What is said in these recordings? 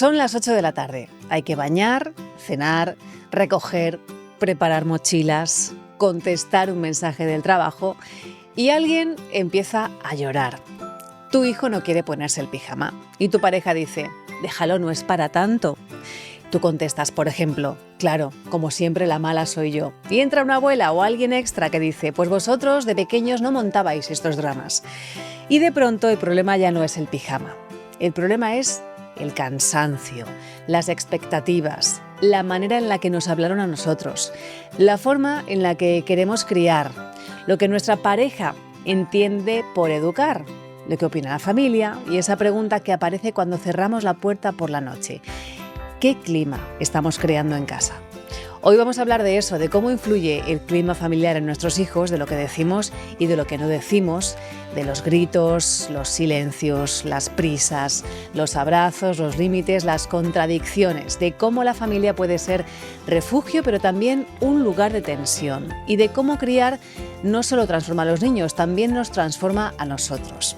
Son las 8 de la tarde. Hay que bañar, cenar, recoger, preparar mochilas, contestar un mensaje del trabajo y alguien empieza a llorar. Tu hijo no quiere ponerse el pijama y tu pareja dice, déjalo, no es para tanto. Tú contestas, por ejemplo, claro, como siempre la mala soy yo. Y entra una abuela o alguien extra que dice, pues vosotros de pequeños no montabais estos dramas. Y de pronto el problema ya no es el pijama. El problema es el cansancio, las expectativas, la manera en la que nos hablaron a nosotros, la forma en la que queremos criar, lo que nuestra pareja entiende por educar, lo que opina la familia y esa pregunta que aparece cuando cerramos la puerta por la noche. ¿Qué clima estamos creando en casa? Hoy vamos a hablar de eso, de cómo influye el clima familiar en nuestros hijos, de lo que decimos y de lo que no decimos, de los gritos, los silencios, las prisas, los abrazos, los límites, las contradicciones, de cómo la familia puede ser refugio, pero también un lugar de tensión, y de cómo criar no solo transforma a los niños, también nos transforma a nosotros.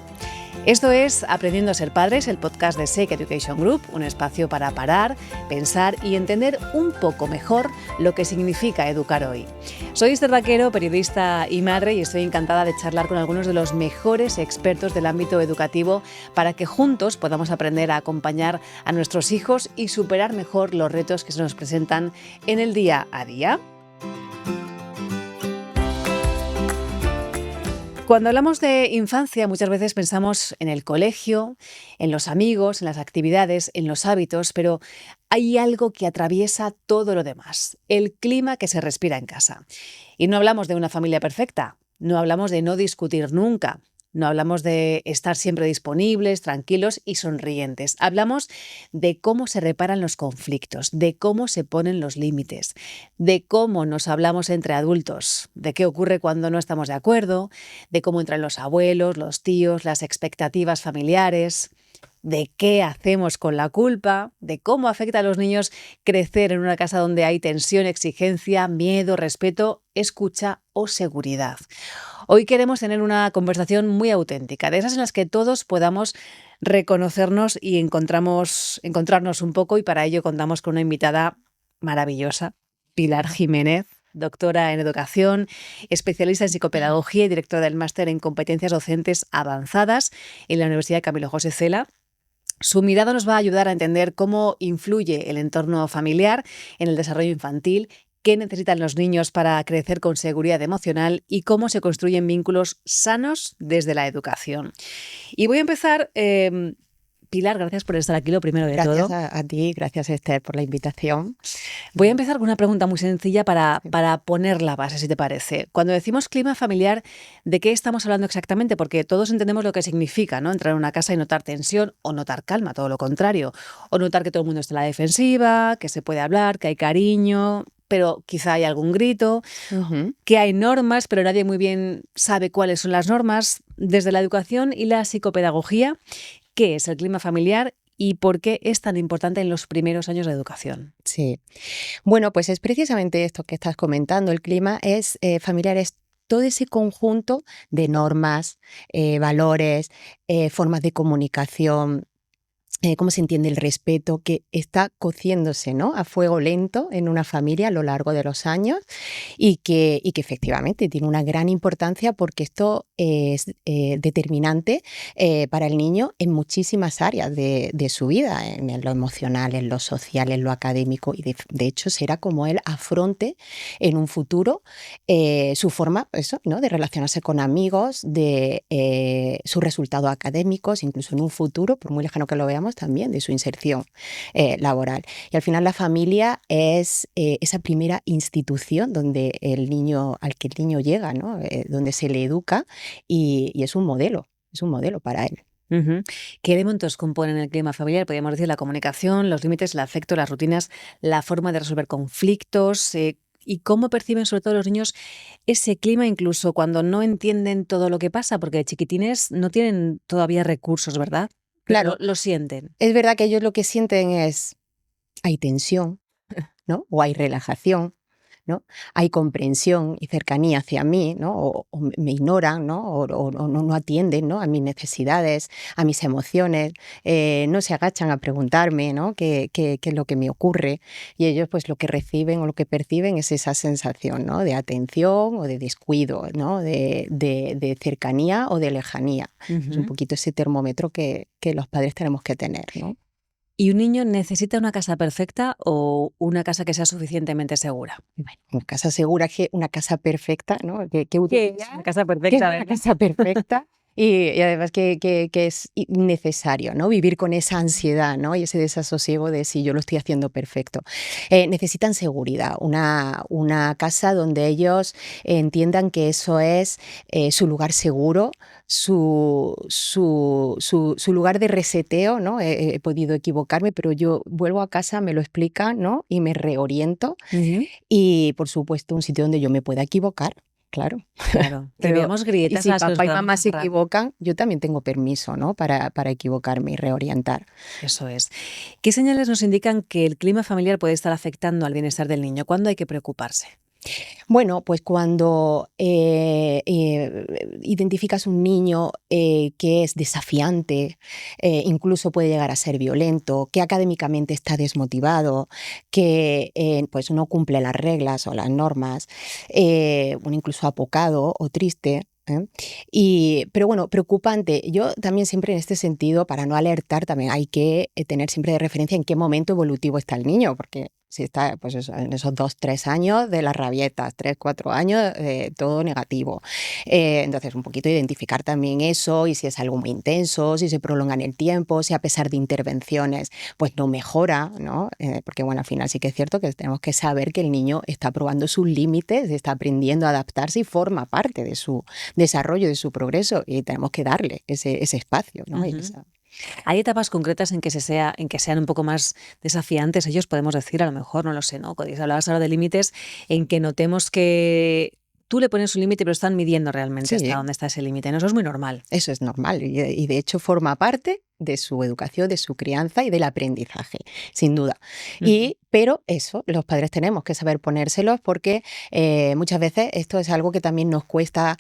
Esto es Aprendiendo a ser padres, el podcast de Sec Education Group, un espacio para parar, pensar y entender un poco mejor lo que significa educar hoy. Soy Esther Vaquero, periodista y madre, y estoy encantada de charlar con algunos de los mejores expertos del ámbito educativo para que juntos podamos aprender a acompañar a nuestros hijos y superar mejor los retos que se nos presentan en el día a día. Cuando hablamos de infancia, muchas veces pensamos en el colegio, en los amigos, en las actividades, en los hábitos, pero hay algo que atraviesa todo lo demás, el clima que se respira en casa. Y no hablamos de una familia perfecta, no hablamos de no discutir nunca, no hablamos de estar siempre disponibles, tranquilos y sonrientes. Hablamos de cómo se reparan los conflictos, de cómo se ponen los límites, de cómo nos hablamos entre adultos, de qué ocurre cuando no estamos de acuerdo, de cómo entran los abuelos, los tíos, las expectativas familiares, de qué hacemos con la culpa, de cómo afecta a los niños crecer en una casa donde hay tensión, exigencia, miedo, respeto, escucha o seguridad. Hoy queremos tener una conversación muy auténtica, de esas en las que todos podamos reconocernos y encontrarnos un poco, y para ello contamos con una invitada maravillosa, Pilar Jiménez, doctora en educación, especialista en psicopedagogía y directora del máster en competencias docentes avanzadas en la Universidad Camilo José Cela. Su mirada nos va a ayudar a entender cómo influye el entorno familiar en el desarrollo infantil, qué necesitan los niños para crecer con seguridad emocional y cómo se construyen vínculos sanos desde la educación. Y voy a empezar, Pilar, gracias por estar aquí, lo primero de todo. Gracias a ti, gracias Esther por la invitación. Voy a empezar con una pregunta muy sencilla para poner la base, si te parece. Cuando decimos clima familiar, ¿de qué estamos hablando exactamente? Porque todos entendemos lo que significa, ¿no? Entrar en una casa y notar tensión o notar calma, todo lo contrario. O notar que todo el mundo está a la defensiva, que se puede hablar, que hay cariño, pero quizá hay algún grito, que hay normas, pero nadie muy bien sabe cuáles son las normas. Desde la educación y la psicopedagogía, ¿qué es el clima familiar y por qué es tan importante en los primeros años de educación? Sí. Bueno, pues es precisamente esto que estás comentando. El clima es familiar, es todo ese conjunto de normas, valores, formas de comunicación, cómo se entiende el respeto, que está cociéndose, ¿no?, a fuego lento en una familia a lo largo de los años y que efectivamente tiene una gran importancia porque esto es determinante para el niño en muchísimas áreas de su vida, en lo emocional, en lo social, en lo académico, y de hecho será como él afronte en un futuro su forma, eso, ¿no?, de relacionarse con amigos, de sus resultados académicos, incluso en un futuro, por muy lejano que lo veamos, también de su inserción laboral. Y al final la familia es esa primera institución donde al que el niño llega, ¿no?, donde se le educa y es un modelo para él. Uh-huh. ¿Qué elementos componen el clima familiar? Podríamos decir la comunicación, los límites, el afecto, las rutinas, la forma de resolver conflictos, y cómo perciben sobre todo los niños ese clima incluso cuando no entienden todo lo que pasa, porque de chiquitines no tienen todavía recursos, ¿verdad? Claro, Lo sienten. es verdad que ellos lo que sienten es, hay tensión, ¿no?, o hay relajación, ¿no? Hay comprensión y cercanía hacia mí, ¿no? O me ignoran, ¿no? O no atienden, ¿no? A mis necesidades, a mis emociones, no se agachan a preguntarme, ¿no? ¿Qué es lo que me ocurre? Y ellos pues lo que reciben o lo que perciben es esa sensación, ¿no? De atención o de descuido, ¿no? De cercanía o de lejanía. Es un poquito ese termómetro que los padres tenemos que tener, ¿no? ¿Y un niño necesita una casa perfecta o una casa que sea suficientemente segura? Bueno, una casa segura, que una casa perfecta, ¿no? ¿Qué ¿Qué es utopía? una casa ¿Qué es perfecta? una casa perfecta? Y además que es necesario, ¿no? Vivir con esa ansiedad, ¿no? Y ese desasosiego de si yo lo estoy haciendo perfecto. Necesitan seguridad, una casa donde ellos entiendan que eso es su lugar seguro, su lugar de reseteo, ¿no? He podido equivocarme, pero yo vuelvo a casa, me lo explican, ¿no? Y me reoriento. Y, por supuesto, un sitio donde yo me pueda equivocar, claro. Claro, que Pero, veamos y grietas si a las que nos papá y podamos mamá se agarrar. equivocan, yo también tengo permiso, ¿no? Para equivocarme y reorientar. Eso es. ¿Qué señales nos indican que el clima familiar puede estar afectando al bienestar del niño? ¿Cuándo hay que preocuparse? Bueno, pues cuando identificas un niño que es desafiante, incluso puede llegar a ser violento, que académicamente está desmotivado, que pues no cumple las reglas o las normas, bueno, incluso apocado o triste. Pero bueno, preocupante. Yo también siempre en este sentido, para no alertar, también hay que tener siempre de referencia en qué momento evolutivo está el niño, porque si está pues eso, en esos 2, 3 años de las rabietas, 3, 4 años, todo negativo. Entonces, un poquito identificar también eso y si es algo muy intenso, si se prolonga en el tiempo, si a pesar de intervenciones pues no mejora, ¿no? Porque bueno, al final sí que es cierto que tenemos que saber que el niño está probando sus límites, está aprendiendo a adaptarse y forma parte de su desarrollo, de su progreso, y tenemos que darle ese espacio, ¿no? Y ¿Hay etapas concretas en que sean un poco más desafiantes? Ellos podemos decir, a lo mejor, no lo sé, ¿no? Cuando hablabas ahora de límites, en que notemos que tú le pones un límite, pero están midiendo realmente hasta sí, dónde está ese límite, ¿no? Eso es muy normal. eso es normal y de hecho forma parte de su educación, de su crianza y del aprendizaje, sin duda. Pero eso, los padres tenemos que saber ponérselos porque muchas veces esto es algo que también nos cuesta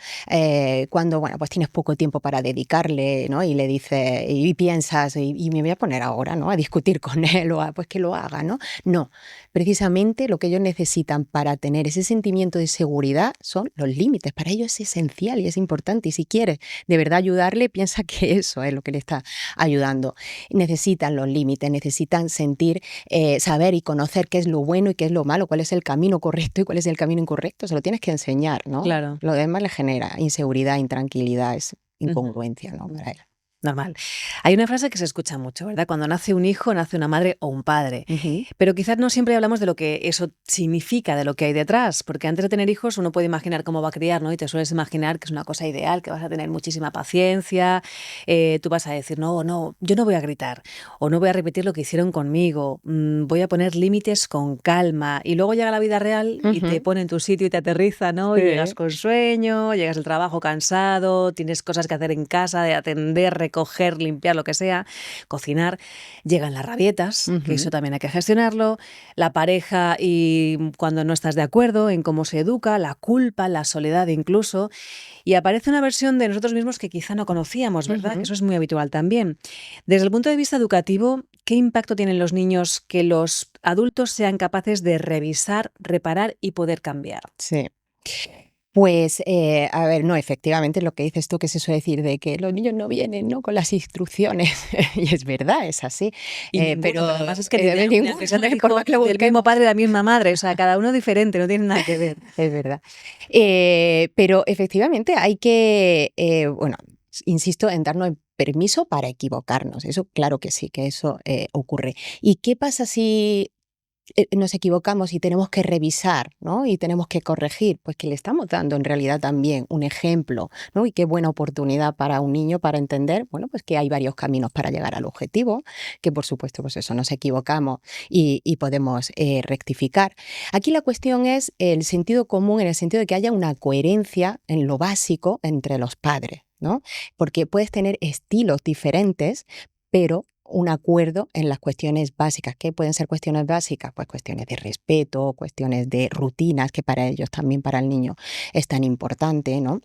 cuando, bueno, pues tienes poco tiempo para dedicarle, ¿no? Y le dices, y piensas, y me voy a poner ahora, ¿no? A discutir con él o pues que lo haga, ¿no? No, precisamente lo que ellos necesitan para tener ese sentimiento de seguridad son los límites. Para ellos es esencial y es importante. Y si quieres de verdad ayudarle, piensa que eso es lo que le está ayudando. Necesitan los límites, necesitan sentir, saber y conocer qué es lo bueno y qué es lo malo, cuál es el camino correcto y cuál es el camino incorrecto. Se lo tienes que enseñar, ¿no? Claro. Lo demás le genera inseguridad, intranquilidad, es incongruencia, ¿no? Para él. Normal. Hay una frase que se escucha mucho, ¿verdad? Cuando nace un hijo, nace una madre o un padre. Pero quizás no siempre hablamos de lo que eso significa, de lo que hay detrás, porque antes de tener hijos uno puede imaginar cómo va a criar, ¿no? Y te sueles imaginar que es una cosa ideal, que vas a tener muchísima paciencia, tú vas a decir, no, yo no voy a gritar, o no voy a repetir lo que hicieron conmigo, voy a poner límites con calma, y luego llega la vida real y te pone en tu sitio y te aterriza, ¿no? Y Sí. llegas con sueño, llegas del trabajo cansado, tienes cosas que hacer en casa, de atender, recoger, limpiar, lo que sea, cocinar, llegan las rabietas, que eso también hay que gestionarlo, la pareja y cuando no estás de acuerdo en cómo se educa, la culpa, la soledad incluso, y aparece una versión de nosotros mismos que quizá no conocíamos, ¿verdad? Que eso es muy habitual también. Desde el punto de vista educativo, ¿qué impacto tienen los niños que los adultos sean capaces de revisar, reparar y poder cambiar? Sí. Pues, a ver, no, efectivamente lo que dices tú, que se suele decir de que los niños no vienen, ¿no? Con las instrucciones, y es verdad, es así. Y ninguno, Pero además es que ninguno, aunque sean del por más que lo mismo busquemos. padre, de la misma madre, o sea, cada uno diferente, no tiene nada que ver. Es verdad. Pero efectivamente hay que, bueno, insisto en darnos el permiso para equivocarnos. Eso, claro que sí, que eso ocurre. ¿Y qué pasa si nos equivocamos y tenemos que revisar, ¿no? Y tenemos que corregir? Pues que le estamos dando en realidad también un ejemplo, ¿no? Y qué buena oportunidad para un niño para entender, bueno, pues que hay varios caminos para llegar al objetivo, que por supuesto, pues eso, nos equivocamos y podemos rectificar. Aquí la cuestión es el sentido común, en el sentido de que haya una coherencia en lo básico entre los padres, ¿no? Porque puedes tener estilos diferentes, pero un acuerdo en las cuestiones básicas. ¿Qué pueden ser cuestiones básicas? Pues cuestiones de respeto, cuestiones de rutinas, que para ellos también, para el niño, es tan importante, ¿no?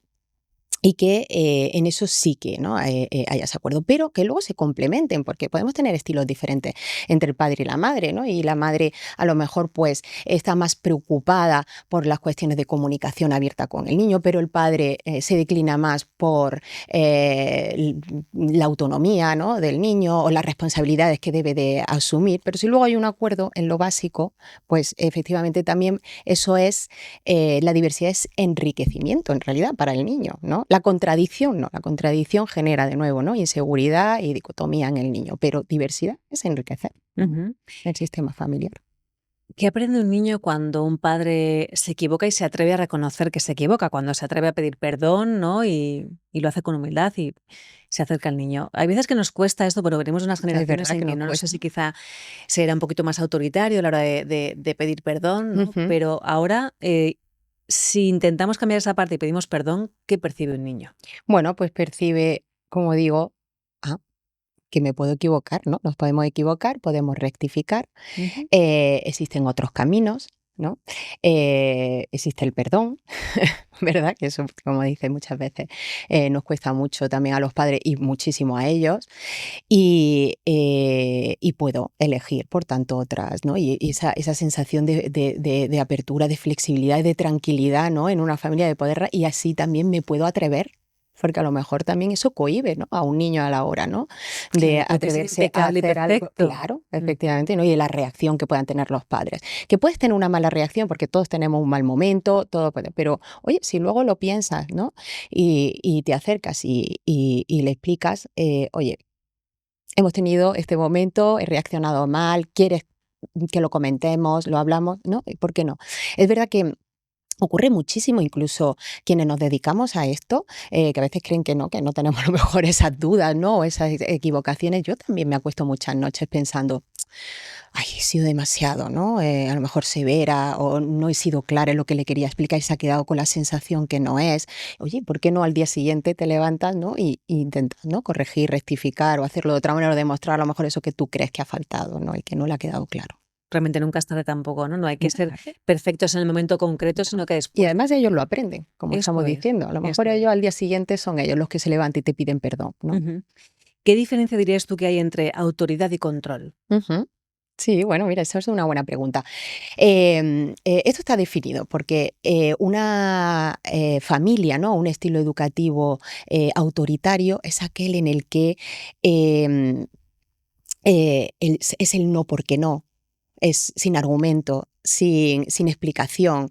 Y que en eso sí que, ¿no? Haya ese acuerdo, pero que luego se complementen, porque podemos tener estilos diferentes entre el padre y la madre, ¿no? Y la madre a lo mejor pues está más preocupada por las cuestiones de comunicación abierta con el niño, pero el padre se declina más por la autonomía, ¿no? del niño o las responsabilidades que debe de asumir. Pero si luego hay un acuerdo en lo básico, pues efectivamente también eso es, la diversidad es enriquecimiento en realidad para el niño, ¿no? La contradicción no, la contradicción genera de nuevo, ¿no? inseguridad y dicotomía en el niño, pero diversidad es enriquecer el sistema familiar. ¿Qué aprende un niño cuando un padre se equivoca y se atreve a reconocer que se equivoca? Cuando se atreve a pedir perdón, ¿no? Y lo hace con humildad y se acerca al niño. Hay veces que nos cuesta esto, pero venimos de unas generaciones en que no sé si quizá se era un poquito más autoritario a la hora de pedir perdón, ¿no? Pero ahora, si intentamos cambiar esa parte y pedimos perdón, ¿qué percibe un niño? Bueno, pues percibe, como digo, que me puedo equivocar, ¿no? Nos podemos equivocar, podemos rectificar. Existen otros caminos, ¿no? Existe el perdón, ¿verdad? Que eso, como dice muchas veces, nos cuesta mucho también a los padres y muchísimo a ellos. Y puedo elegir, por tanto, otras, ¿no? Y esa sensación de apertura, de flexibilidad y de tranquilidad, ¿no? En una familia de poder, y así también me puedo atrever. Porque a lo mejor también eso cohíbe, ¿no? a un niño a la hora, ¿no? de atreverse a hacer algo. Claro, efectivamente, ¿no? Y la reacción que puedan tener los padres. Que puedes tener una mala reacción porque todos tenemos un mal momento, todo puede, pero oye, si luego lo piensas, ¿no? y te acercas y le explicas, oye, hemos tenido este momento, he reaccionado mal, ¿quieres que lo comentemos, lo hablamos? ¿No? ¿Por qué no? Es verdad que ocurre muchísimo, incluso quienes nos dedicamos a esto, que a veces creen que no tenemos a lo mejor esas dudas, ¿no? o esas equivocaciones. Yo también me acuesto muchas noches pensando, ay, he sido demasiado, ¿no? A lo mejor severa o no he sido clara en lo que le quería explicar y se ha quedado con la sensación que no es. Oye, ¿por qué no al día siguiente te levantas, ¿no? y intentas, ¿no? corregir, rectificar o hacerlo de otra manera o demostrar a lo mejor eso que tú crees que ha faltado, ¿no? y que no le ha quedado claro? Realmente nunca es tarde tampoco, ¿no? No hay que ser perfectos en el momento concreto, sino que después. Y además ellos lo aprenden, como estamos diciendo. A lo mejor ellos al día siguiente son ellos los que se levantan y te piden perdón, ¿no? ¿Qué diferencia dirías tú que hay entre autoridad y control? Sí, bueno, mira, esa es una buena pregunta. Esto está definido porque una familia, ¿no? un estilo educativo autoritario es aquel en el que es el no porque no. Es sin argumento, sin explicación,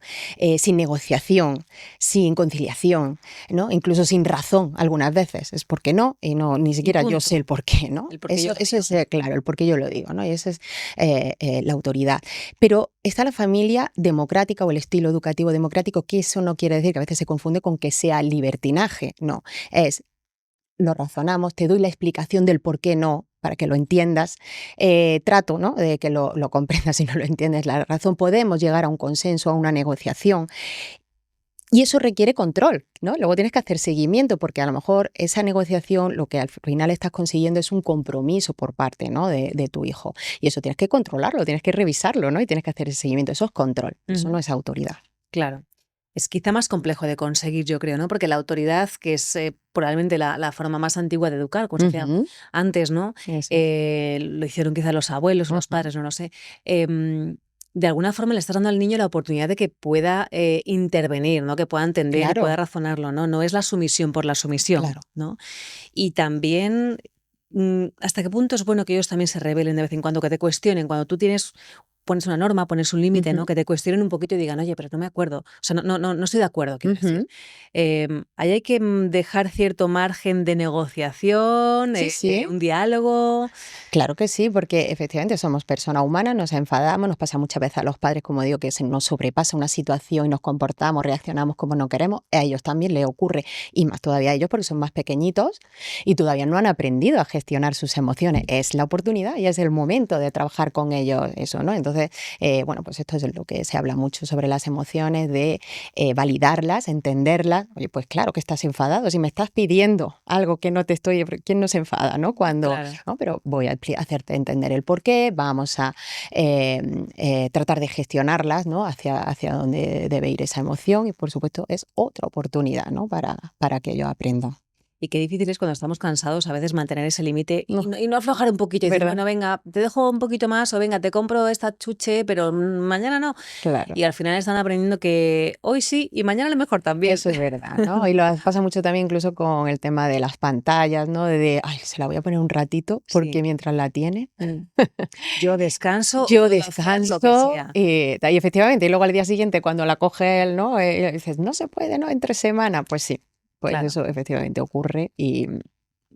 sin negociación, sin conciliación, ¿no? Incluso sin razón algunas veces. Es porque no, y no, ni siquiera yo sé el por qué, ¿no? Eso es, claro, el por qué yo lo digo, ¿no? Y esa es la autoridad. Pero está la familia democrática o el estilo educativo democrático, que eso no quiere decir, que a veces se confunde con que sea libertinaje, no. Lo razonamos, te doy la explicación del por qué no, para que lo entiendas, trato, ¿no? de que lo comprendas si no lo entiendes la razón, podemos llegar a un consenso, a una negociación, y eso requiere control, ¿no? Luego tienes que hacer seguimiento, porque a lo mejor esa negociación lo que al final estás consiguiendo es un compromiso por parte, ¿no? de tu hijo, y eso tienes que controlarlo, tienes que revisarlo, ¿no? y tienes que hacer ese seguimiento, eso es control, eso no es autoridad. Claro. Es quizá más complejo de conseguir, yo creo, ¿no? Porque la autoridad, que es probablemente la forma más antigua de educar, como se decía antes, ¿no? Lo hicieron quizá los abuelos o los padres, no lo sé. De alguna forma le estás dando al niño la oportunidad de que pueda intervenir, ¿no? Que pueda entender, que pueda razonarlo, ¿no? No es la sumisión por la sumisión, ¿no? Y también, ¿hasta qué punto es bueno que ellos también se rebelen de vez en cuando, que te cuestionen? Cuando tú pones una norma, pones un límite, ¿no? Que te cuestionen un poquito y digan, oye, pero no me acuerdo. O sea, no estoy de acuerdo, quiero decir. Ahí hay que dejar cierto margen de negociación, un diálogo. Claro que sí, porque efectivamente somos personas humanas, nos enfadamos, nos pasa muchas veces a los padres, como digo, que se nos sobrepasa una situación y nos comportamos, reaccionamos como no queremos. A ellos también les ocurre, y más todavía a ellos porque son más pequeñitos y todavía no han aprendido a gestionar sus emociones. Es la oportunidad y es el momento de trabajar con ellos eso, ¿no? Entonces, Entonces, bueno, pues esto es lo que se habla mucho sobre las emociones, de validarlas, entenderlas. Oye, pues claro que estás enfadado. Si me estás pidiendo algo que no te estoy... ¿Quién no se enfada, no? Cuando, Claro. ¿no? Pero voy a hacerte entender el por qué, vamos a tratar de gestionarlas, ¿no? Hacia dónde debe ir esa emoción y, por supuesto, es otra oportunidad, ¿no? Para que ellos aprendan. Y qué difícil es cuando estamos cansados a veces mantener ese límite No, y no aflojar un poquito y decir, ¿verdad? bueno, venga, te dejo un poquito más o venga, te compro esta chuche, pero mañana no. Claro. Y al final están aprendiendo que hoy sí y mañana a lo mejor también. Eso es verdad, ¿no? Y lo pasa mucho también incluso con el tema de las pantallas, ¿no? Ay, se la voy a poner un ratito porque Sí. mientras la tiene, Yo descanso, yo puedo hacer lo que descanso sea. y efectivamente, y luego al día siguiente cuando la coge él, ¿no? Dices, no se puede, ¿no? Entre semana, pues sí, pues Claro. eso efectivamente ocurre y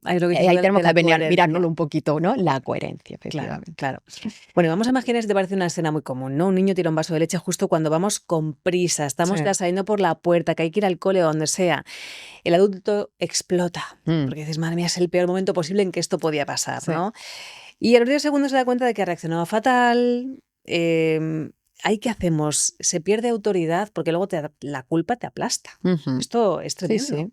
Ahí lo que dices ahí de tenemos que la coherencia. mirárnoslo un poquito, ¿no? La coherencia, Claro, efectivamente. claro. Bueno, vamos a imaginar si te parece una escena muy común, ¿no? Un niño tira un vaso de leche justo cuando vamos con prisa, estamos Sí. ya saliendo por la puerta, que hay que ir al cole o donde sea. El adulto explota, porque dices, madre mía, es el peor momento posible en que esto podía pasar, Sí. ¿no? Y a los 10 segundos se da cuenta de que ha reaccionado fatal. ¿Ahí qué hacemos? Se pierde autoridad porque luego la culpa te aplasta. Ujú. Esto es Sí, tremendo. sí.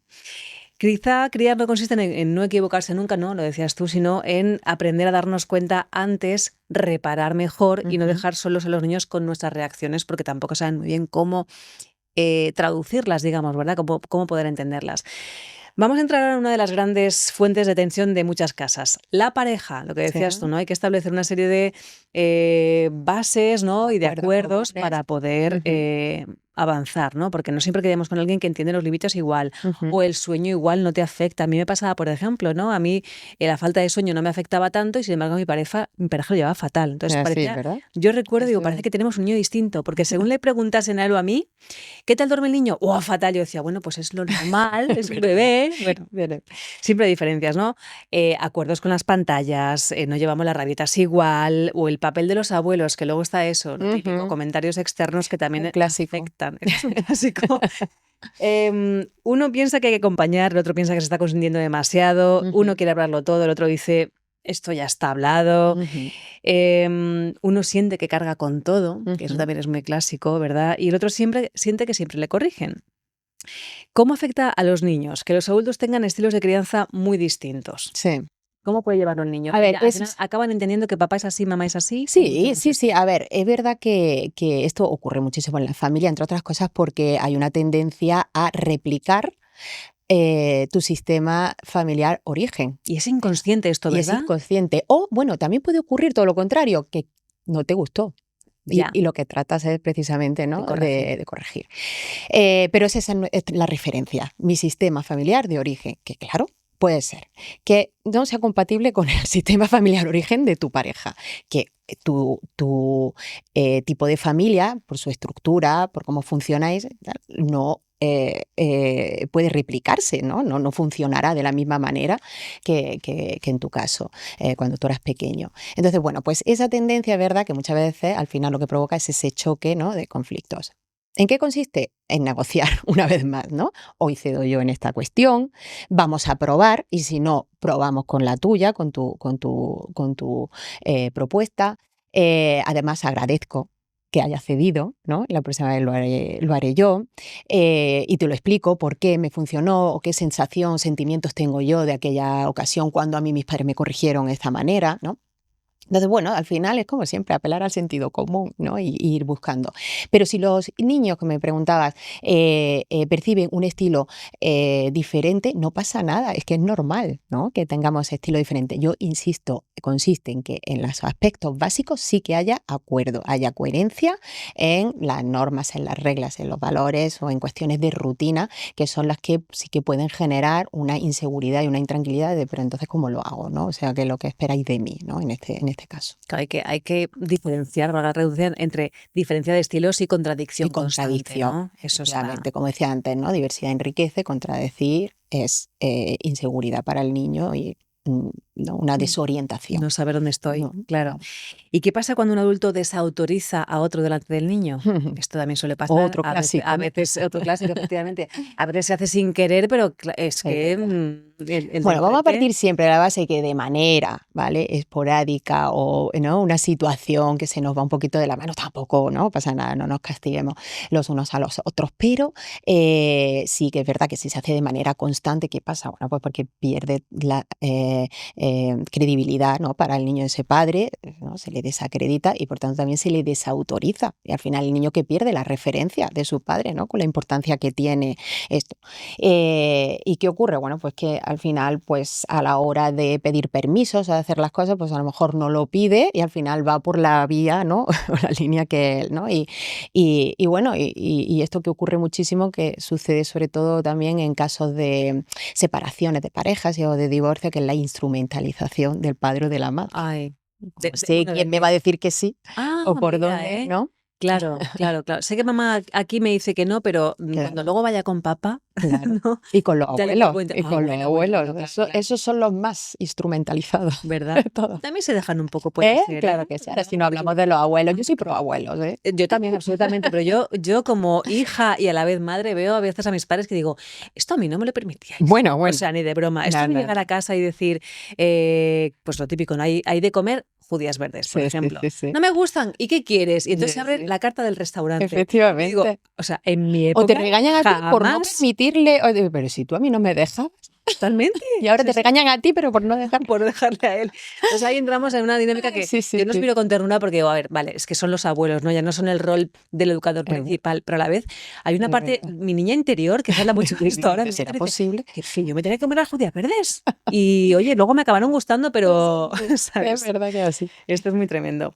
Quizá criar no consiste en no equivocarse nunca, ¿no? Lo decías tú, sino en aprender a darnos cuenta antes, reparar mejor y no Ujú. dejar solos a los niños con nuestras reacciones porque tampoco saben muy bien cómo traducirlas, digamos, ¿verdad? Cómo poder entenderlas. Vamos a entrar ahora en una de las grandes fuentes de tensión de muchas casas. La pareja, lo que decías Sí. tú, ¿no? Hay que establecer una serie de bases, ¿no? Y de acuerdos comunes. para poder Ujú. avanzar, ¿no? Porque no siempre quedamos con alguien que entiende los límites igual Ujú. o el sueño igual no te afecta. A mí me pasaba, por ejemplo, ¿no? A mí la falta de sueño no me afectaba tanto y sin embargo mi pareja lo llevaba fatal. Entonces Así, parecía, ¿verdad? yo recuerdo, digo, Eso parece es. que tenemos un niño distinto, porque según le preguntasen a él o a mí, ¿qué tal duerme el niño? ¡Oh, fatal! Yo decía, bueno, pues es lo normal, es un ¿Verdad? bebé. Bueno, siempre hay diferencias, ¿no? Acuerdos con las pantallas, no llevamos las rabietas igual, o el papel de los abuelos, que luego está eso, ¿no? Típico, Ujú. comentarios externos que Un también clásico. afectan. Eso es un clásico. Uno piensa que hay que acompañar, el otro piensa que se está consintiendo demasiado, uno Ujú. quiere hablarlo todo, el otro dice, esto ya está hablado. Ujú. Uno siente que carga con todo, que eso Ujú. también es muy clásico, ¿verdad? Y el otro siempre siente que siempre le corrigen. ¿Cómo afecta a los niños que los adultos tengan estilos de crianza muy distintos? Sí. ¿Cómo puede llevarlo el niño? A ver, Ya, al final acaban entendiendo que papá es así, mamá es así. ¿Cómo sí, hacemos sí, sí. esto? A ver, es verdad que esto ocurre muchísimo en la familia, entre otras cosas porque hay una tendencia a replicar tu sistema familiar origen. Y es inconsciente esto, Y es ¿verdad? inconsciente. O, bueno, también puede ocurrir todo lo contrario, que no te gustó. Ya, Y lo que tratas es precisamente, de ¿no? corregir. De corregir. Pero esa es la referencia, mi sistema familiar de origen, que claro, puede ser que no sea compatible con el sistema familiar origen de tu pareja, que tu tipo de familia, por su estructura, por cómo funcionáis, no puede replicarse, ¿no? No funcionará de la misma manera que en tu caso, cuando tú eras pequeño. Entonces, bueno, pues esa tendencia es verdad que muchas veces al final lo que provoca es ese choque, ¿no? De conflictos. ¿En qué consiste? En negociar una vez más, ¿no? Hoy cedo yo en esta cuestión, vamos a probar y si no, probamos con la tuya, con tu propuesta. Además, agradezco que haya cedido, ¿no? La próxima vez lo haré yo y te lo explico por qué me funcionó o qué sensación, sentimientos tengo yo de aquella ocasión cuando a mí mis padres me corrigieron de esta manera, ¿no? Entonces, bueno, al final es como siempre apelar al sentido común, ¿no? Y ir buscando. Pero si los niños que me preguntabas perciben un estilo diferente, no pasa nada, es que es normal, ¿no? Que tengamos estilo diferente. Yo insisto, consiste en que en los aspectos básicos sí que haya acuerdo, haya coherencia en las normas, en las reglas, en los valores o en cuestiones de rutina, que son las que sí que pueden generar una inseguridad y una intranquilidad de, pero entonces, ¿cómo lo hago, no? O sea, ¿qué es lo que esperáis de mí, ¿no? En este caso. Claro, hay que diferenciar, valga la redundancia, entre diferencia de estilos y contradicción Y constante, contradicción, ¿no? Eso está. efectivamente, como decía antes, ¿no? Diversidad enriquece, contradecir es inseguridad para el niño y ¿no? Una desorientación. No saber dónde estoy, No, claro. claro. ¿Y qué pasa cuando un adulto desautoriza a otro delante del niño? Esto también suele pasar. Otro clásico. A veces, otro clásico, efectivamente. A veces se hace sin querer, pero es que Bueno, vamos a partir siempre de la base que de manera, ¿vale?, esporádica o, ¿no?, una situación que se nos va un poquito de la mano, tampoco, ¿no?, pasa nada, no nos castiguemos los unos a los otros, pero sí que es verdad que si se hace de manera constante, ¿qué pasa? Bueno, pues porque pierde la credibilidad, ¿no?, para el niño de ese padre, ¿no?, se le desacredita y por tanto también se le desautoriza. Y al final el niño que pierde la referencia de su padre, ¿no?, con la importancia que tiene esto. ¿Y qué ocurre? Bueno, pues que al final, pues a la hora de pedir permisos o de hacer las cosas, pues a lo mejor no lo pide y al final va por la vía, ¿no?, o la línea que él, ¿no? Y bueno, y esto que ocurre muchísimo, que sucede sobre todo también en casos de separaciones de parejas o de divorcio, que es la instrumentalización del padre o de la madre. Ay, No sé quién me va a decir que sí o por mira, dónde, ¿no? Claro. Sé que mamá aquí me dice que no, pero cuando luego vaya con papá, Claro. ¿no? Y con los Ya le abuelos, cuento. y con los Bueno, abuelos. claro. Esos son los más instrumentalizados. ¿Verdad? Todo. También se dejan un poco, puede ser, Claro que sí. Ahora, si no hablamos de los abuelos, yo soy pro abuelos, ¿eh? Yo también, absolutamente, pero yo como hija y a la vez madre veo a veces a mis padres que digo, esto a mí no me lo permitíais. Bueno. O sea, ni de broma. Esto de llegar a casa y decir, pues lo típico, ¿no? Hay de comer judías verdes, por ejemplo. Sí. No me gustan, ¿y qué quieres? Y entonces se abre la carta del restaurante. Efectivamente. Y digo, o sea, en mi época O te regañan a ti por no jamás. permitirle, pero si tú a mí no me dejas. Totalmente. Y ahora te regañan a ti, pero por no dejar. Por dejarle a él. Entonces ahí entramos en una dinámica que yo no os miro con ternura porque digo, a ver, vale, es que son los abuelos, ¿no? Ya no son el rol del educador principal, pero a la vez hay una parte, mi niña interior, que se habla mucho de esto ahora. ¿Será posible? Que yo me tenía que comer las judías verdes. Y oye, luego me acabaron gustando, pero ¿sabes? Es verdad que así. Esto es muy tremendo.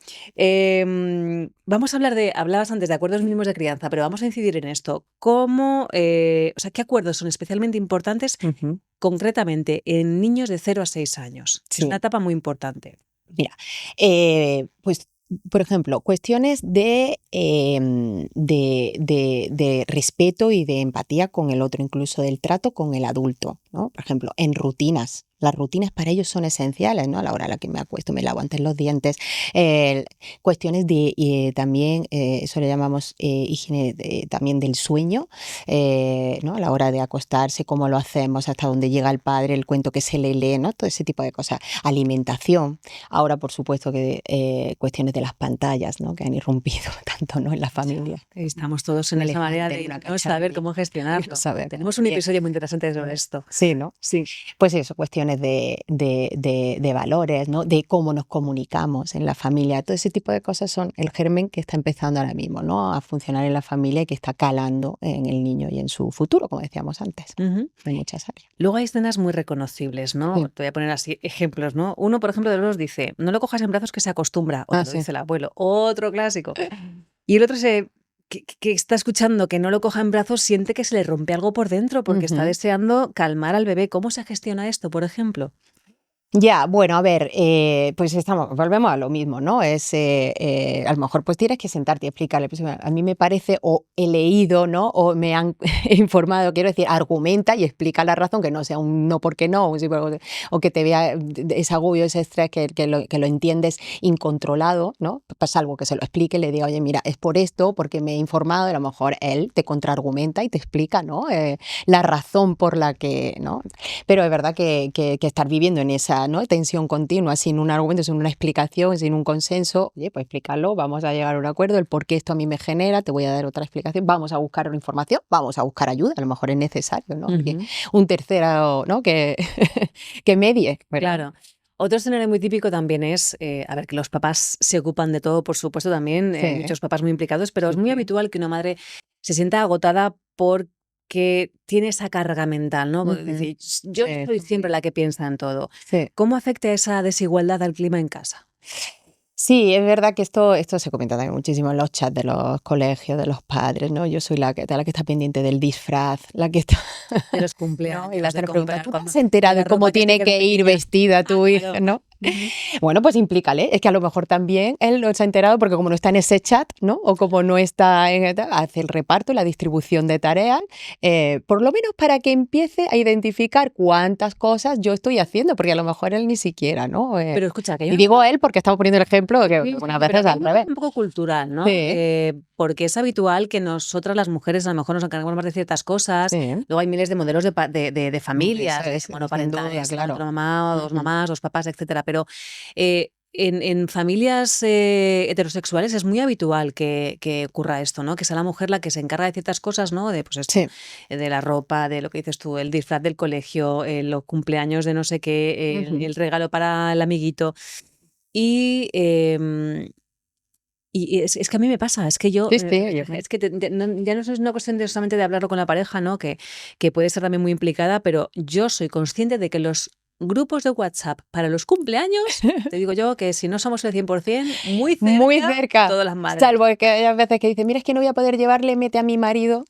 Vamos a hablar hablabas antes de acuerdos mínimos de crianza, pero vamos a incidir en esto. ¿Cómo, o sea, qué acuerdos son especialmente importantes concretamente en niños de 0 a 6 años? Sí. Es una etapa muy importante. Mira, pues, por ejemplo, cuestiones de respeto y de empatía con el otro, incluso del trato con el adulto, ¿no? Por ejemplo, en rutinas. Las rutinas para ellos son esenciales, ¿no? A la hora a la que me acuesto, me lavo antes los dientes. Cuestiones de también, eso le llamamos higiene también del sueño, ¿no? A la hora de acostarse, cómo lo hacemos, hasta dónde llega el padre, el cuento que se le lee, ¿no? Todo ese tipo de cosas. Alimentación. Ahora, por supuesto, que cuestiones de las pantallas, ¿no?, que han irrumpido tanto, ¿no?, en la familia. Estamos todos en esa manera de no saber cómo gestionarlo. Tenemos un episodio muy interesante sobre esto. Sí, ¿no? Sí. Pues eso, cuestiones de valores, ¿no?, de cómo nos comunicamos en la familia. Todo ese tipo de cosas son el germen que está empezando ahora mismo, ¿no?, a funcionar en la familia y que está calando en el niño y en su futuro, como decíamos antes. En muchas áreas. Luego hay escenas muy reconocibles, ¿no? Sí. Te voy a poner así ejemplos, ¿no? Uno, por ejemplo, de los dice, no lo cojas en brazos que se acostumbra, o te lo dice el abuelo, otro clásico. Y el otro que está escuchando que no lo coja en brazos siente que se le rompe algo por dentro porque está deseando calmar al bebé. ¿Cómo se gestiona esto, por ejemplo? Ya, bueno, a ver, pues volvemos a lo mismo, ¿no? Es, a lo mejor pues tienes que sentarte y explicarle. Pues, a mí me parece, o he leído, ¿no?, o me han informado, quiero decir, argumenta y explica la razón, que no sea un no porque no, un sí porque, o que te vea ese agobio, ese estrés, que lo entiendes incontrolado, ¿no? Pues algo que se lo explique, le diga, oye, mira, es por esto, porque me he informado, y a lo mejor él te contraargumenta y te explica, ¿no?, la razón por la que, ¿no? Pero es verdad que estar viviendo en esa, ¿no?, tensión continua, sin un argumento, sin una explicación, sin un consenso, oye, pues explícalo, vamos a llegar a un acuerdo, el por qué esto a mí me genera, te voy a dar otra explicación, vamos a buscar una información, vamos a buscar ayuda, a lo mejor es necesario, ¿no? Un tercero, ¿no?, que medie. Claro. Otro escenario muy típico también es, a ver, que los papás se ocupan de todo, por supuesto, también, muchos papás muy implicados, pero es muy habitual que una madre se sienta agotada porque tiene esa carga mental, ¿no? Dice, yo soy siempre la que piensa en todo. Sí. ¿Cómo afecta esa desigualdad al clima en casa? Sí, es verdad que esto se comenta también muchísimo en los chats de los colegios, de los padres, ¿no? Yo soy la que está pendiente del disfraz, la que está... De los cumpleaños. ¿no? Y las de preguntas, ¿tú te comprar has enterado de cómo tiene que ir vestida tu hija, claro. ¿no? Ujú. Bueno, pues implícale. Es que a lo mejor también él no se ha enterado porque como no está en ese chat, ¿no? O como no está hace el reparto, la distribución de tareas, por lo menos para que empiece a identificar cuántas cosas yo estoy haciendo, porque a lo mejor él ni siquiera, ¿no? Pero escucha, que hay Y una digo él porque estamos poniendo el ejemplo de que Sí, algunas sí, pero veces aquí hay al una revés. cosa un poco cultural, ¿no? Sí, Porque es habitual que nosotras las mujeres a lo mejor nos encargamos más de ciertas cosas. sí. Luego hay miles de modelos de Eso familias, de es, sin duda, monoparentales, ¿no? claro. Una mamá, o dos Ujú. mamás, dos papás, etcétera. Pero en familias heterosexuales es muy habitual que ocurra esto, ¿no? Que sea la mujer la que se encarga de ciertas cosas, ¿no? De pues esto, Sí. de la ropa, de lo que dices tú, el disfraz del colegio, los cumpleaños de no sé qué, Ujú. el regalo para el amiguito. Y, es que a mí me pasa, es que yo, Sí, sí, oye, es que ya no es una cuestión de solamente de hablarlo con la pareja, ¿no? Que puede ser también muy implicada, pero yo soy consciente de que los grupos de WhatsApp para los cumpleaños, te digo yo que si no somos el 100%, muy muy cerca, cerca. todas las madres. Salvo que hay veces que dicen, mira, es que no voy a poder llevarle, mete a mi marido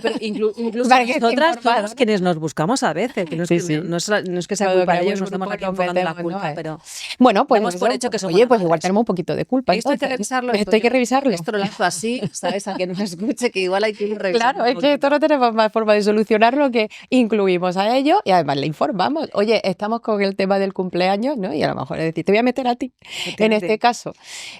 Pero incluso para que esté nosotras informado, somos ¿no? quienes nos buscamos a veces, que no es Sí, que, sí. no es que sea Todo culpa de creamos ellos, no estamos grupos, aquí nos enfocando la metemos, ¿no? culpa, pero Bueno, pues damos por eso, hecho que pues, somos oye, las pues igual madres. tenemos un poquito de culpa Esto hay que entonces. revisarlo. Esto hay que revisarlo. Esto lo lanzo así, ¿sabes? A que nos escuche, que igual hay que ir revisando Claro, un es que esto poquito. no tenemos más forma de solucionarlo que incluimos a ellos y además le informamos. Oye, estamos con el tema del cumpleaños, ¿no? Y a lo mejor es decir, te voy a meter a ti en este Efectivamente. caso.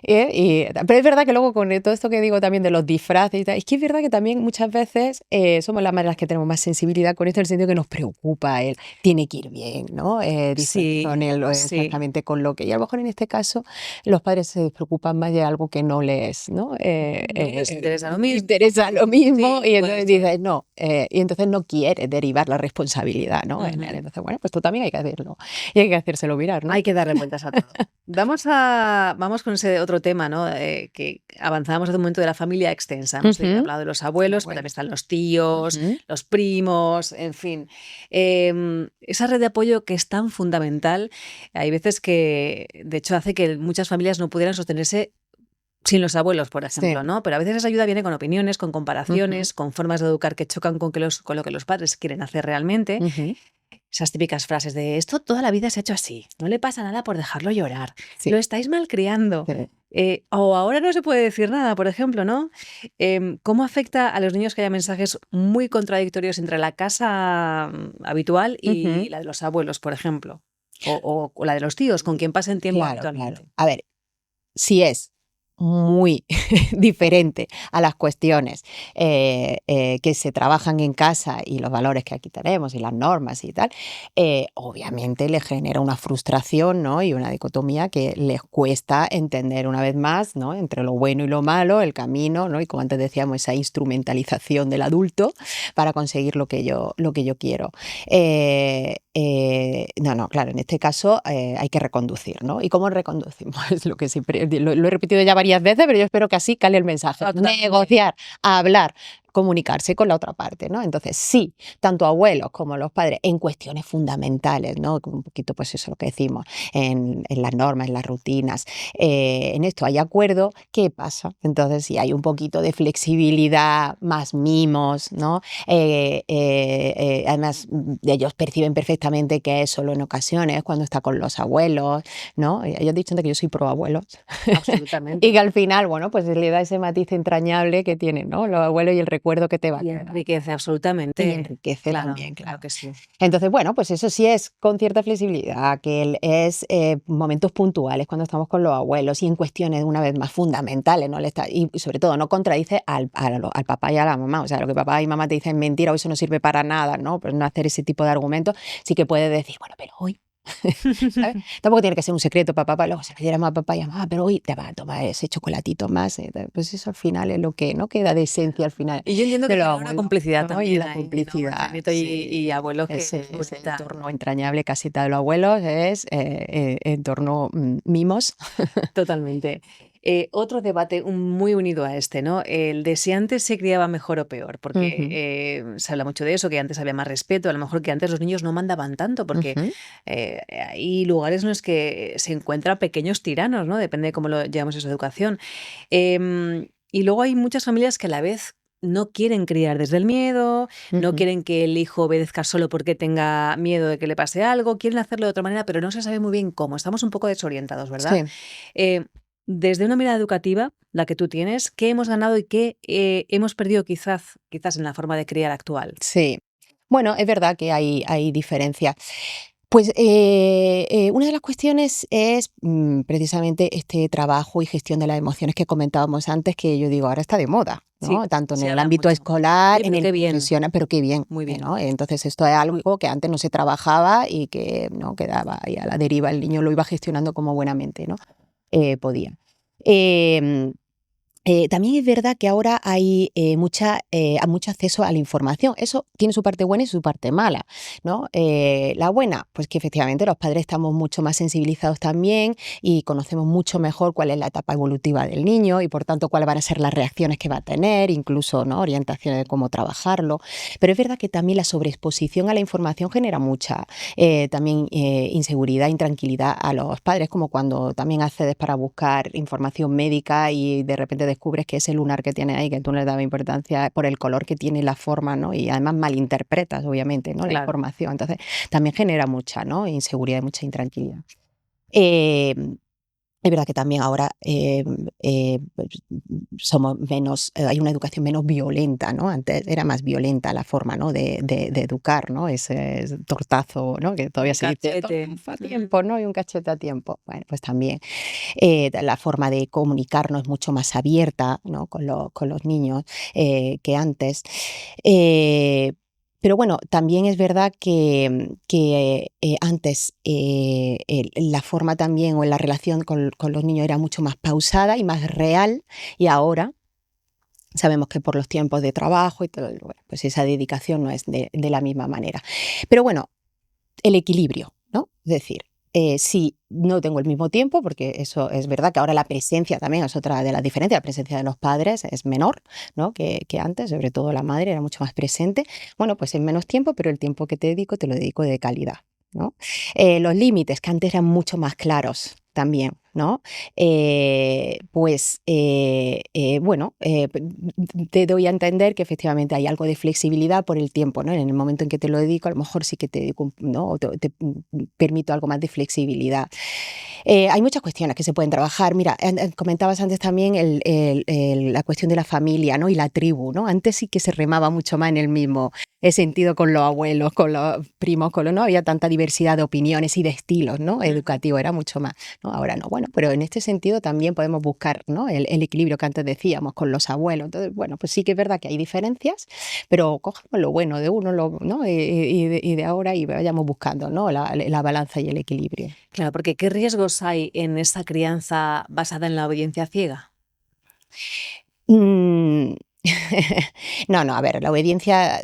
Pero es verdad que luego con todo esto que digo también de los disfraces y tal, es que es verdad que también muchas veces somos las madres las que tenemos más sensibilidad con esto, en el sentido que nos preocupa él, tiene que ir bien, ¿no? Con Sí, él, o sí. exactamente con lo que. Y a lo mejor en este caso los padres se preocupan más de algo que no les, ¿no? No les interesa lo mismo. Interesa lo mismo Sí, y puede entonces ser. dices no, y entonces no quiere derivar la responsabilidad, ¿no? En él. Ujú. Entonces, bueno, pues tú también hay que hacerlo y hay que hacérselo mirar, ¿no? Hay que darle vueltas a todo. Vamos con ese otro tema, ¿no? Que avanzamos hace un momento de la familia extensa. Hemos Ujú. hablado de los abuelos, pero Bueno. también están los tíos, Ujú. los primos, en fin. Esa red de apoyo que es tan fundamental, hay veces que, de hecho, hace que muchas familias no pudieran sostenerse sin los abuelos, por ejemplo, Sí. ¿no? Pero a veces esa ayuda viene con opiniones, con Ujú. comparaciones, con formas de educar que chocan con lo que los padres quieren hacer realmente. Ujú. Esas típicas frases de esto toda la vida se ha hecho así, no le pasa nada por dejarlo llorar, Sí, lo estáis malcriando, sí. o ahora no se puede decir nada, por ejemplo, ¿no? ¿Cómo afecta a los niños que haya mensajes muy contradictorios entre la casa habitual y Ujú. la de los abuelos, por ejemplo? O la de los tíos, con quien pasen tiempo Claro, claro. habitualmente. A ver, si es muy diferente a las cuestiones que se trabajan en casa y los valores que aquí tenemos y las normas y tal, obviamente le genera una frustración, ¿no? Y una dicotomía que les cuesta entender una vez más, ¿no? Entre lo bueno y lo malo, el camino, ¿no? Y como antes decíamos, esa instrumentalización del adulto para conseguir lo que yo quiero. No, claro, en este caso hay que reconducir, ¿no? ¿Y cómo reconducimos? Es lo que siempre lo he repetido ya varias veces, pero yo espero que así cale el mensaje. Ah, totalmente. Negociar, hablar, comunicarse con la otra parte, ¿no? Entonces, sí, tanto abuelos como los padres en cuestiones fundamentales, ¿no? Un poquito, pues eso lo que decimos, en las normas, en las rutinas, en esto hay acuerdo, ¿qué pasa? Entonces, si hay un poquito de flexibilidad, más mimos, ¿no? Además, ellos perciben perfectamente que es solo en ocasiones, cuando está con los abuelos, ¿no? Ellos dicen que yo soy pro abuelos y Absolutamente. que al final, bueno, pues le da ese matiz entrañable que tienen, ¿no? Los abuelos y el recuerdo que te va a Y quedar. enriquece Y absolutamente. enriquece Claro, también, claro claro. que sí. Entonces, bueno, pues eso sí es con cierta flexibilidad, que es momentos puntuales cuando estamos con los abuelos y en cuestiones, una vez más, fundamentales, ¿no? Y sobre todo no contradice al papá y a la mamá. O sea, lo que papá y mamá te dicen mentira o eso no sirve para nada, ¿no? Pues no hacer ese tipo de argumentos. Sí que puedes decir, bueno, pero hoy, ¿sabes? Tampoco tiene que ser un secreto para papá, luego se lo diéramos a papá y a mamá, pero hoy te va a tomar ese chocolatito más. Pues eso al final es lo que no queda de esencia al final Y yo entiendo de que los tiene una abuelos, complicidad ¿no? Y también la ahí, ¿no? Entre complicidad, nieto y sí. abuelo que Ese es bonita. entorno entrañable casita de los abuelos es entorno mimos. Totalmente. Otro debate muy unido a este, ¿no? El de si antes se criaba mejor o peor, porque Ujú, se habla mucho de eso, que antes había más respeto, a lo mejor que antes los niños no mandaban tanto, porque ujú. hay lugares en los que se encuentran pequeños tiranos, ¿no? Depende de cómo lo llevamos esa educación. Y luego hay muchas familias que a la vez no quieren criar desde el miedo, no Ujú. quieren que el hijo obedezca solo porque tenga miedo de que le pase algo, quieren hacerlo de otra manera, pero no se sabe muy bien cómo. Estamos un poco desorientados, ¿verdad? Sí. Eh, desde una mirada educativa, la que tú tienes, ¿qué hemos ganado y qué hemos perdido quizás en la forma de criar actual? Sí. Bueno, es verdad que hay diferencias. Pues una de las cuestiones es precisamente este trabajo y gestión de las emociones que comentábamos antes, que yo digo, ahora está de moda, Sí, ¿no? Tanto en se el habla ámbito mucho. escolar, Oye, en pero el qué bien, profesional, pero qué bien, muy bien. ¿no? Entonces esto es algo que antes no se trabajaba y que no quedaba ahí a la deriva, el niño lo iba gestionando como buenamente, ¿no? Podía. Em, también es verdad que ahora hay mucho acceso a la información. Eso tiene su parte buena y su parte mala, ¿no? La buena, pues que efectivamente los padres estamos mucho más sensibilizados también y conocemos mucho mejor cuál es la etapa evolutiva del niño y por tanto cuáles van a ser las reacciones que va a tener, incluso, ¿no? Orientaciones de cómo trabajarlo. Pero es verdad que también la sobreexposición a la información genera mucha también inseguridad, intranquilidad a los padres, como cuando también accedes para buscar información médica y de repente descubres que ese lunar que tiene ahí, que tú no le dabas importancia por el color que tiene y la forma, ¿no? Y además malinterpretas, obviamente, ¿no? La Claro. información. Entonces, también genera mucha, ¿no? Inseguridad y mucha intranquilidad. Eh, es verdad que también ahora pues, somos menos, hay una educación menos violenta, ¿no? Antes era más violenta la forma, ¿no? de educar, ¿no? Ese tortazo, ¿no? Que todavía Un se dice cachete. tortazo a Ujú. tiempo, ¿no? Y un cachete a tiempo. Bueno, pues también la forma de comunicarnos es mucho más abierta, ¿no? Con los niños que antes. Eh, pero bueno, también es verdad que antes la forma también o la relación con los niños era mucho más pausada y más real, y ahora sabemos que por los tiempos de trabajo y todo, bueno, pues esa dedicación no es de la misma manera. Pero bueno, el equilibrio, ¿no? Es decir, si no tengo el mismo tiempo, porque eso es verdad que ahora la presencia también es otra de las diferencias, la presencia de los padres es menor, ¿no? que antes, sobre todo la madre era mucho más presente. Bueno, pues en menos tiempo, pero el tiempo que te dedico, te lo dedico de calidad, ¿no? Los límites, que antes eran mucho más claros también, ¿no? Bueno, te doy a entender que efectivamente hay algo de flexibilidad por el tiempo, ¿no? En el momento en que te lo dedico, a lo mejor sí que te dedico, ¿no? O te permito algo más de flexibilidad. Hay muchas cuestiones que se pueden trabajar. Mira, comentabas antes también la cuestión de la familia, ¿no? Y la tribu, ¿no? Antes sí que se remaba mucho más en el mismo sentido con los abuelos, con los primos, no había tanta diversidad de opiniones y de estilos, ¿no? Ujú. Educativo, era mucho más, ¿no? Ahora no. Bueno, pero en este sentido también podemos buscar, ¿no? El equilibrio que antes decíamos con los abuelos. Entonces, bueno, pues sí que es verdad que hay diferencias, pero cojamos lo bueno de uno, ¿no? Y de ahora y vayamos buscando, ¿no? La balanza y el equilibrio. Claro, porque ¿qué riesgos hay en esa crianza basada en la obediencia ciega? Mm, No, no, a ver, la obediencia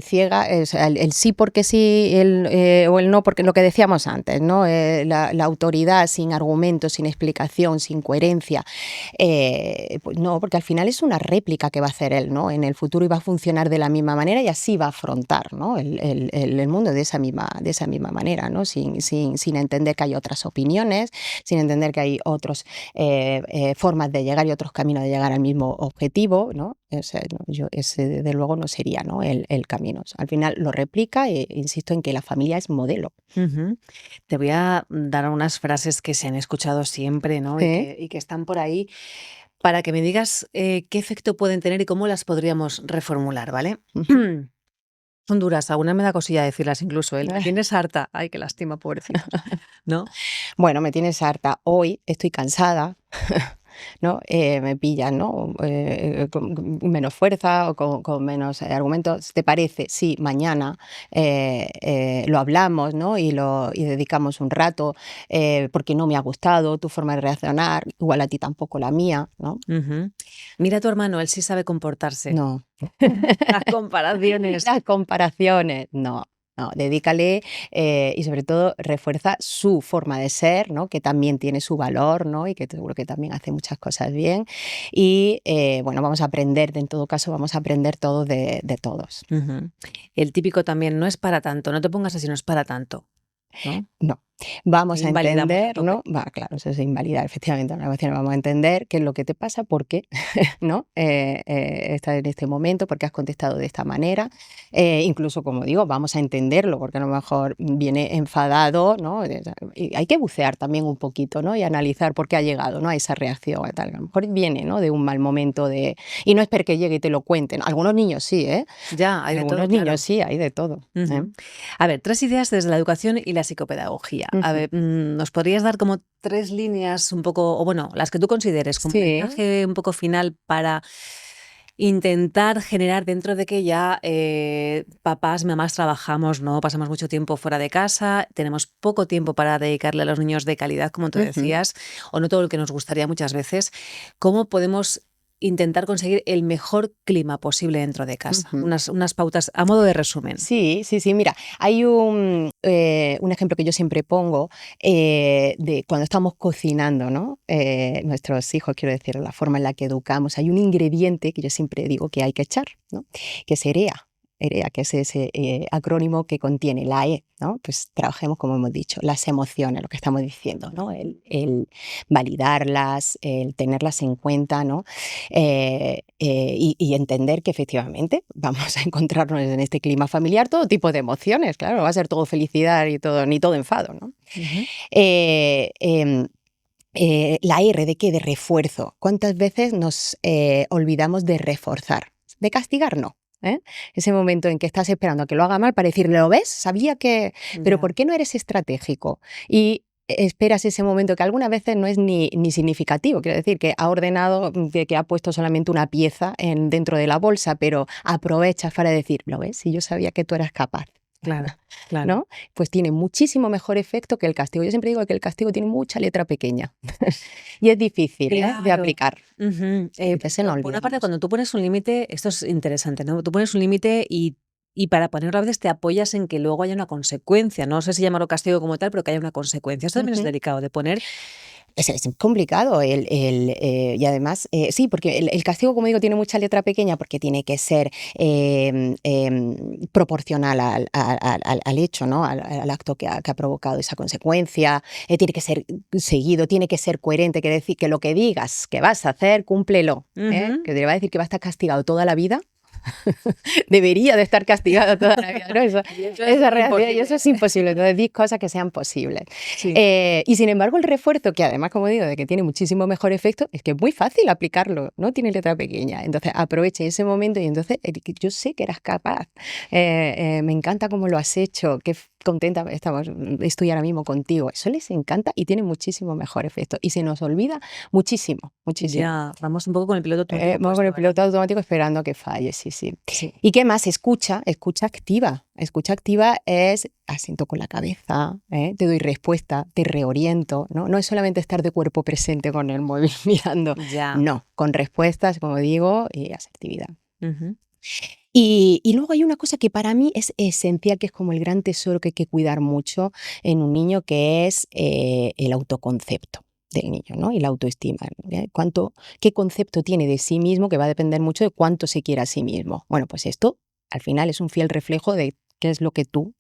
ciega, o sea, el sí porque sí o el no porque lo que decíamos antes, ¿no? La autoridad sin argumentos, sin explicación, sin coherencia, pues no, porque al final es una réplica que va a hacer él, ¿no? En el futuro y va a funcionar de la misma manera y así va a afrontar, ¿no? El mundo de esa misma manera, ¿no? Sin entender que hay otras opiniones, sin entender que hay otras formas de llegar y otros caminos de llegar al mismo objetivo, ¿no? O sea, no, ese desde luego no sería, ¿no? el camino. O sea, al final lo replica e insisto en que la familia es modelo. Ujú. Te voy a dar unas frases que se han escuchado siempre, ¿no? Y Sí. que están por ahí para que me digas qué efecto pueden tener y cómo las podríamos reformular, ¿vale? Ujú. Son duras, alguna me da cosilla decirlas incluso, ¿eh? Me tienes harta. Ay, qué lástima, pobrecitos, ¿no? Bueno, me tienes harta. Hoy estoy cansada, ¿no? Me pillan, ¿no? Con menos fuerza o con menos argumentos. ¿Te parece? Sí, mañana lo hablamos, ¿no? Y dedicamos un rato porque no me ha gustado tu forma de reaccionar, igual a ti tampoco la mía, ¿no? Ujú. Mira a tu hermano, él sí sabe comportarse. No. Las comparaciones. Las comparaciones, no. No, dedícale y sobre todo refuerza su forma de ser, ¿no? Que también tiene su valor, ¿no? Y que seguro que también hace muchas cosas bien. Y bueno, vamos a aprender, en todo caso, vamos a aprender todos de todos. Ujú. El típico también, no es para tanto, no te pongas así, no es para tanto, ¿no? No. Vamos a Invalidamos a entender, tope. ¿no? Claro, eso es invalidar, efectivamente, una emoción. Vamos a entender qué es lo que te pasa, por qué, ¿no? Estás en este momento, por qué has contestado de esta manera. Incluso, como digo, vamos a entenderlo, porque a lo mejor viene enfadado, ¿no? Y hay que bucear también un poquito, ¿no? Y analizar por qué ha llegado, ¿no? A esa reacción, a tal. A lo mejor viene, ¿no? De un mal momento y no es porque llegue y te lo cuenten. Algunos niños sí, ¿eh? Ya, hay de todo, Algunos claro. niños sí, hay de todo. Ujú. A ver, 3 ideas desde la educación y la psicopedagogía. A Ujú. ver, ¿nos podrías dar como 3 líneas un poco, o bueno, las que tú consideres como Sí. mensaje un poco final para intentar generar dentro de que ya papás, mamás trabajamos, ¿no? Pasamos mucho tiempo fuera de casa, tenemos poco tiempo para dedicarle a los niños de calidad, como tú Ujú. decías, o no todo lo que nos gustaría muchas veces. ¿Cómo podemos intentar conseguir el mejor clima posible dentro de casa? Ujú. Unas pautas a modo de resumen. Sí, sí, sí. Mira, hay un ejemplo que yo siempre pongo de cuando estamos cocinando, ¿no? Nuestros hijos, quiero decir, la forma en la que educamos. Hay un ingrediente que yo siempre digo que hay que echar, ¿no? Que es EREA. EREA, que es ese acrónimo que contiene la E, ¿no? Pues trabajemos, como hemos dicho, las emociones, lo que estamos diciendo, ¿no? El validarlas, el tenerlas en cuenta, ¿no? Y entender que efectivamente vamos a encontrarnos en este clima familiar todo tipo de emociones, claro, no va a ser todo felicidad y todo, ni todo enfado, ¿no? Ujú. Eh, em, la R de qué, de refuerzo. ¿Cuántas veces nos olvidamos de reforzar? De castigar no. ¿Eh? Ese momento en que estás esperando a que lo haga mal para decirle, ¿lo ves? Sabía que... Pero Ya. ¿por qué no eres estratégico? Y esperas ese momento que algunas veces no es ni significativo, quiero decir, que ha ordenado, que ha puesto solamente una pieza dentro de la bolsa, pero aprovechas para decir, ¿lo ves? Si yo sabía que tú eras capaz. Claro, claro. ¿No? Pues tiene muchísimo mejor efecto que el castigo. Yo siempre digo que el castigo tiene mucha letra pequeña y es difícil de Claro. aplicar. Ujú. Entonces no Por una parte, olvidemos. cuando tú pones un límite, esto es interesante, ¿no? Tú pones un límite y para ponerlo a veces te apoyas en que luego haya una consecuencia. No sé si llamarlo castigo como tal, pero que haya una consecuencia. Esto también es Ujú. delicado de poner. Es complicado y además, sí, porque el castigo, como digo, tiene mucha letra pequeña porque tiene que ser proporcional al hecho, ¿no? Al acto que ha provocado esa consecuencia, tiene que ser seguido, tiene que ser coherente, que decir que lo que digas que vas a hacer, cúmplelo. Ujú. Que te va a decir que va a estar castigado toda la vida. Debería de estar castigado toda la vida, ¿no? Y eso es Esa reacción, y imposible. eso es imposible. Entonces, di cosas que sean posibles. Sí. Y sin embargo, el refuerzo, que además, como digo, de que tiene muchísimo mejor efecto, es que es muy fácil aplicarlo, no tiene letra pequeña. Entonces, aproveche ese momento y entonces yo sé que eras capaz. Me encanta cómo lo has hecho, qué contenta estoy ahora mismo contigo. Eso les encanta y tiene muchísimo mejor efecto. Y se nos olvida muchísimo, muchísimo. Ya, vamos un poco con el piloto automático Vamos con el puesto, piloto ¿verdad? automático esperando a que falle, sí, sí. Sí. ¿Y qué más? Escucha activa. Escucha activa es asiento con la cabeza, te doy respuesta, te reoriento, ¿no? No es solamente estar de cuerpo presente con el móvil mirando, Ya. no, con respuestas, como digo, y asertividad. Ujú. Y luego hay una cosa que para mí es esencial, que es como el gran tesoro que hay que cuidar mucho en un niño, que es el autoconcepto del niño, ¿no? Y la autoestima. ¿Qué concepto tiene de sí mismo? Que va a depender mucho de cuánto se quiera a sí mismo. Bueno, pues esto al final es un fiel reflejo de qué es lo que tú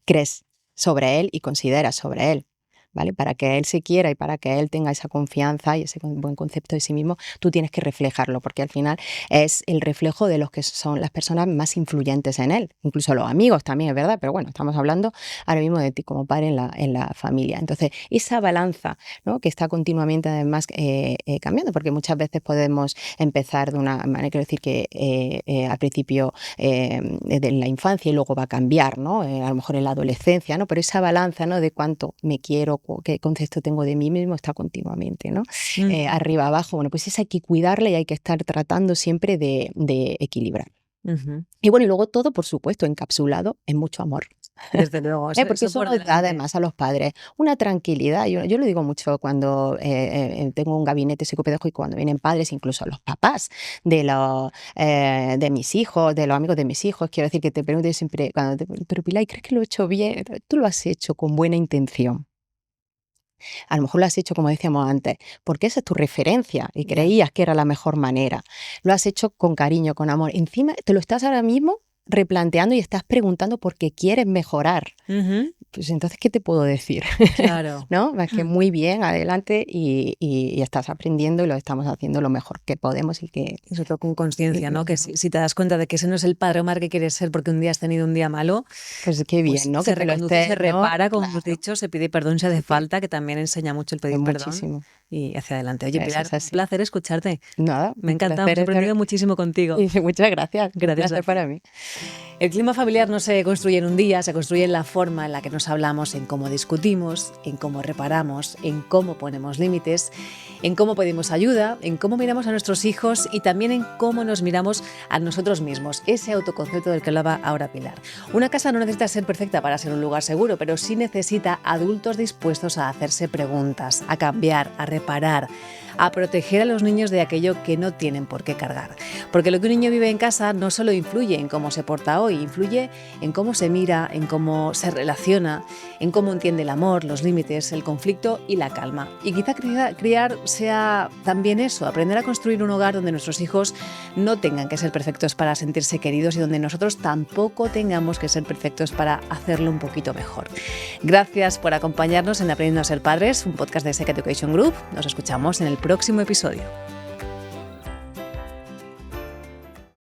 crees sobre él y consideras sobre él. ¿Vale? Para que él se quiera y para que él tenga esa confianza y ese buen concepto de sí mismo, tú tienes que reflejarlo, porque al final es el reflejo de los que son las personas más influyentes en él, incluso los amigos también, es verdad, pero bueno, estamos hablando ahora mismo de ti como padre en la familia. Entonces, esa balanza, ¿no? Que está continuamente además cambiando, porque muchas veces podemos empezar de una manera, quiero decir que al principio de la infancia y luego va a cambiar, ¿no? A lo mejor en la adolescencia, ¿no? Pero esa balanza, ¿no? De cuánto me quiero, qué concepto tengo de mí mismo, está continuamente, ¿no? Ujú. Arriba, abajo, bueno, pues esa hay que cuidarla y hay que estar tratando siempre de equilibrar. Ujú. Y bueno, y luego todo, por supuesto, encapsulado en mucho amor. Desde luego, eso, Porque eso eso por nos da delante. además a los padres una tranquilidad. Yo lo digo mucho cuando tengo un gabinete psicopedagógico, cuando vienen padres, incluso los papás de mis hijos, de los amigos de mis hijos. Quiero decir que te pregunten siempre, pero Pilar, ¿crees que lo he hecho bien? Tú lo has hecho con buena intención. A lo mejor lo has hecho, como decíamos antes, porque esa es tu referencia y Ya. creías que era la mejor manera. Lo has hecho con cariño, con amor. Encima te lo estás ahora mismo replanteando y estás preguntando porque quieres mejorar. Ujú. pues entonces, ¿qué te puedo decir? Claro. ¿No? Es que muy bien, adelante y estás aprendiendo y lo estamos haciendo lo mejor que podemos Y sobre todo con conciencia, ¿no? Que si te das cuenta de que ese no es el padre o madre que quieres ser porque un día has tenido un día malo, pues qué bien, pues ¿no? se Que te lo reconduce, se estés, ¿no? repara, como hemos Claro, dicho, se pide perdón si hace falta, que también enseña mucho el pedir perdón muchísimo. y hacia adelante. Oye, Eso Pilar, es un así. placer escucharte. Nada, Me ha un encantado, placer hemos aprendido estar. muchísimo contigo. Y muchas gracias, un Gracias a placer ti. para mí. El clima familiar no se construye en un día, se construye en la forma en la que nos hablamos, en cómo discutimos, en cómo reparamos, en cómo ponemos límites, en cómo pedimos ayuda, en cómo miramos a nuestros hijos y también en cómo nos miramos a nosotros mismos. Ese autoconcepto del que hablaba ahora Pilar. Una casa no necesita ser perfecta para ser un lugar seguro, pero sí necesita adultos dispuestos a hacerse preguntas, a cambiar, a reparar, a proteger a los niños de aquello que no tienen por qué cargar. Porque lo que un niño vive en casa no solo influye en cómo se porta hoy, influye en cómo se mira, en cómo se relaciona, en cómo entiende el amor, los límites, el conflicto y la calma. Y quizá criar sea también eso, aprender a construir un hogar donde nuestros hijos no tengan que ser perfectos para sentirse queridos y donde nosotros tampoco tengamos que ser perfectos para hacerlo un poquito mejor. Gracias por acompañarnos en Aprendiendo a ser padres, un podcast de Sec Education Group. Nos escuchamos en el próximo episodio.